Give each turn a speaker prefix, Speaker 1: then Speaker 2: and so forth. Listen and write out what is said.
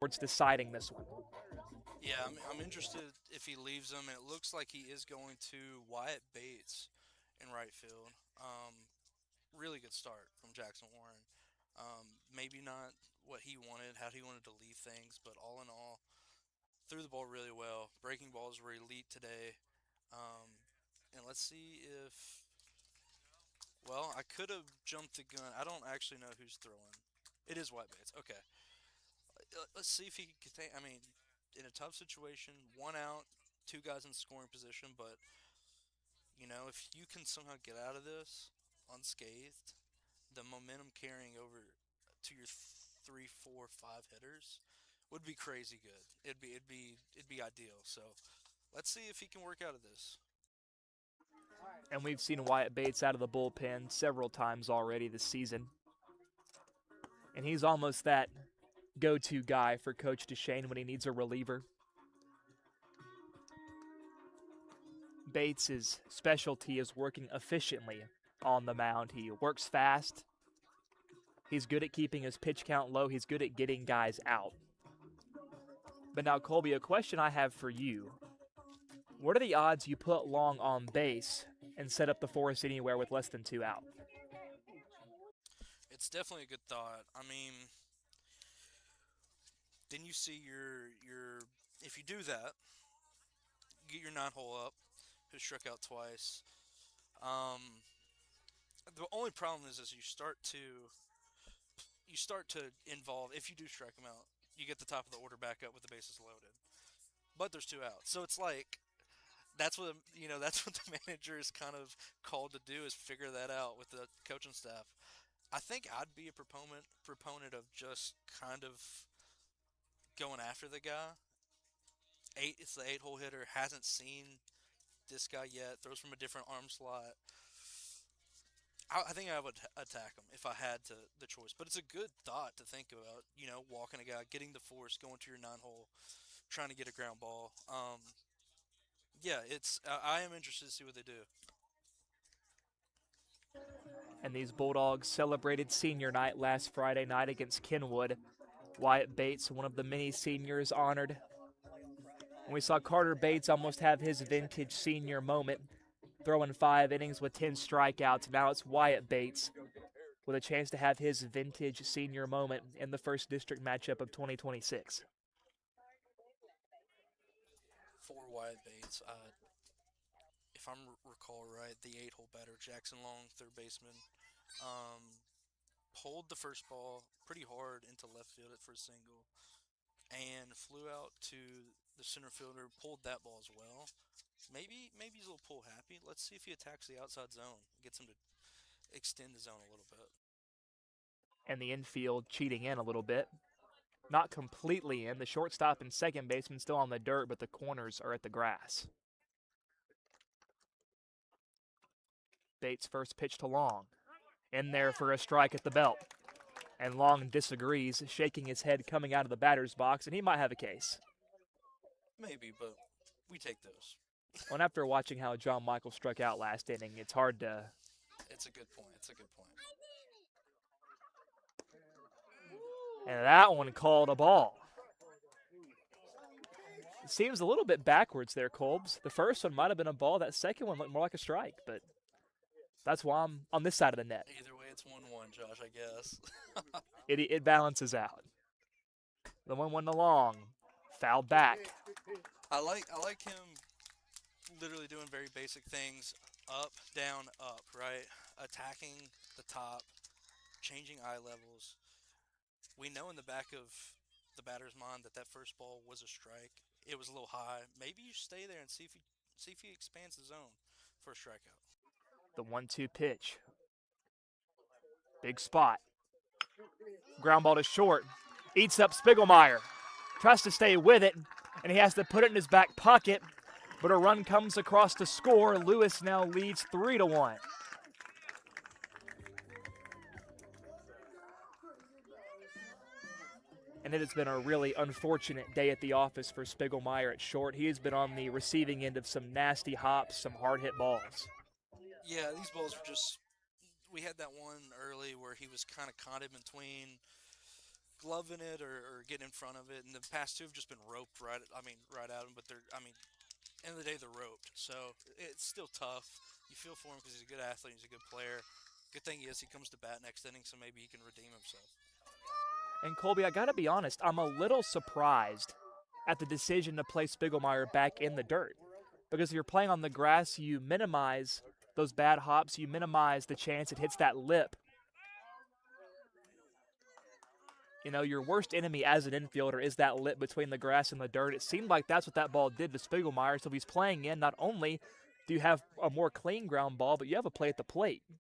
Speaker 1: towards deciding this one.
Speaker 2: Yeah, I'm interested if he leaves him, and it looks like he is going to Wyatt Bates in right field. Really good start from Jackson Warren. Maybe not what he wanted, how he wanted to leave things, but all in all, threw the ball really well. Breaking balls were elite today. Um, and let's see if. Well, I could have jumped the gun. I don't actually know who's throwing. It is White Bates. Okay. Let's see if he can contain. I mean, in a tough situation, one out, two guys in scoring position, but, if you can somehow get out of this unscathed, the momentum carrying over to your three, four, five hitters would be crazy good. It'd be ideal. So let's see if he can work out of this.
Speaker 1: And we've seen Wyatt Bates out of the bullpen several times already this season. And he's almost that go-to guy for Coach DeShane when he needs a reliever. Bates' specialty is working efficiently on the mound. He works fast. He's good at keeping his pitch count low. He's good at getting guys out. But now, Colby, a question I have for you. What are the odds you put Long on base and set up the Forest anywhere with less than 2 out?
Speaker 2: It's definitely a good thought. I mean, then you see your if you do that, get your 9 hole up, who struck out twice. Um, the only problem is you start to involve, if you do strike him out, you get the top of the order back up with the bases loaded. But there's 2 outs, so it's like that's what the manager is kind of called to do, is figure that out with the coaching staff. I think I'd be a proponent of just kind of going after the guy. It's the 8 hole hitter, hasn't seen this guy yet, throws from a different arm slot. I think I would attack him if I had the choice. But it's a good thought to think about, walking a guy, getting the force, going to your 9 hole, trying to get a ground ball. Yeah, I am interested to see what they do.
Speaker 1: And these Bulldogs celebrated senior night last Friday night against Kenwood. Wyatt Bates, one of the many seniors honored. And we saw Carter Bates almost have his vintage senior moment, throwing 5 innings with 10 strikeouts. Now it's Wyatt Bates with a chance to have his vintage senior moment in the first district matchup of 2026.
Speaker 2: For Wyatt Bates, if I'm recall right, the 8 hole batter, Jackson Long, third baseman, um, pulled the first ball pretty hard into left field for a single, and flew out to the center fielder, pulled that ball as well. Maybe he's a little pull happy. Let's see if he attacks the outside zone, gets him to extend the zone a little bit.
Speaker 1: And the infield cheating in a little bit. Not completely in. The shortstop and second baseman still on the dirt, but the corners are at the grass. Bates' first pitch to Long. In there for a strike at the belt. And Long disagrees, shaking his head coming out of the batter's box, and he might have a case.
Speaker 2: Maybe, but we take those.
Speaker 1: Well, and after watching how John Michael struck out last inning, it's hard to...
Speaker 2: It's a good point.
Speaker 1: And that one called a ball. It seems a little bit backwards there, Colbs. The first one might have been a ball. That second one looked more like a strike, but that's why I'm on this side of the net.
Speaker 2: Either way, it's 1-1, Josh, I guess.
Speaker 1: It balances out. The 1-1 to Long. Fouled back.
Speaker 2: I like him literally doing very basic things. Up, down, up, right? Attacking the top, changing eye levels. We know in the back of the batter's mind that first ball was a strike. It was a little high. Maybe you stay there and see if he expands the zone for a strikeout.
Speaker 1: The 1-2 pitch. Big spot. Ground ball to short. Eats up Spiegelmeyer. Tries to stay with it, and he has to put it in his back pocket. But a run comes across to score. Lewis now leads 3-1. And it has been a really unfortunate day at the office for Spiegelmeyer at short. He has been on the receiving end of some nasty hops, some hard-hit balls.
Speaker 2: Yeah, these balls were just... We had that one early where he was kind of caught in between gloving it or getting in front of it. And the past two have just been roped right. Right at him. But end of the day, they're roped. So it's still tough. You feel for him because he's a good athlete. He's a good player. Good thing is he comes to bat next inning, so maybe he can redeem himself.
Speaker 1: And Colby, I got to be honest, I'm a little surprised at the decision to play Spiegelmeyer back in the dirt. Because if you're playing on the grass, you minimize those bad hops, you minimize the chance it hits that lip. You know, your worst enemy as an infielder is that lip between the grass and the dirt. It seemed like that's what that ball did to Spiegelmeyer. So if he's playing in, not only do you have a more clean ground ball, but you have a play at the plate.